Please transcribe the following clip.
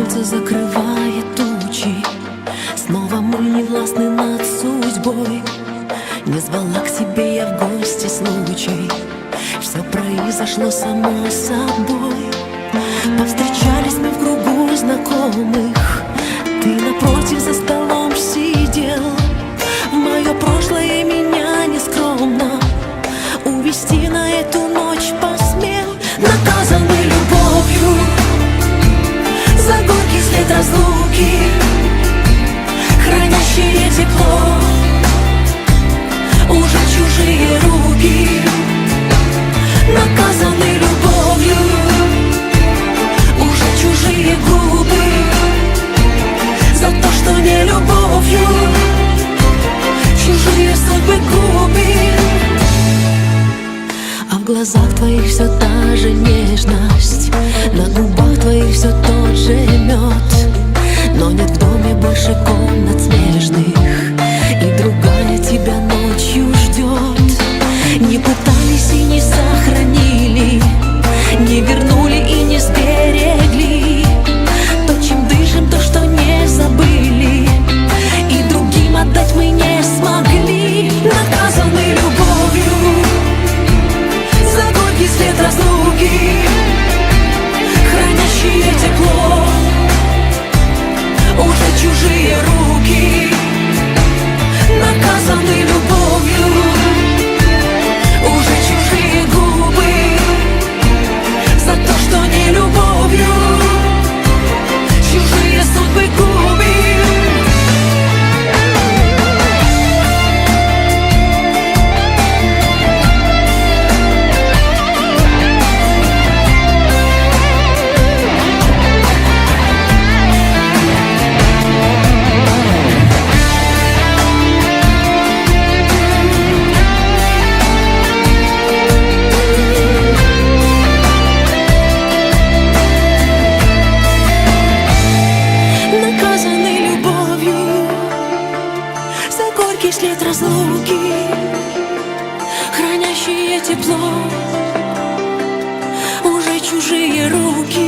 солнце закрывает тучи. Снова мы не властны над судьбой. Не звала к себе я в гости случай. Все произошло само собой. Повстречались мы в кругу знакомых. Ты напротив за столом сидел. В мое прошлое меня нескромно увести на эту ночь посмел. Наказанный любовью за горький след разлуки, хранящие тепло уже чужие руки. Наказанный любовью уже чужие губы за то, что не любовью чужие судьбы губит. А в глазах твоих все та же нежность, на губах твоих все тот же мед. Но нет в доме больше комнат смежных, и другая тебя ночью ждет. Не пытались и не сохранили, не вернули и не сберегли то, чем дышим, то, что не забыли, и другим отдать мы не смогли. Наказаны любовью за горький след разлуки, хранящие тепло уже чужие руки. Наказаны любовью уже чужие губы за то, что не любовью чужие судьбы губит. След разлуки, хранящие тепло уже чужие руки.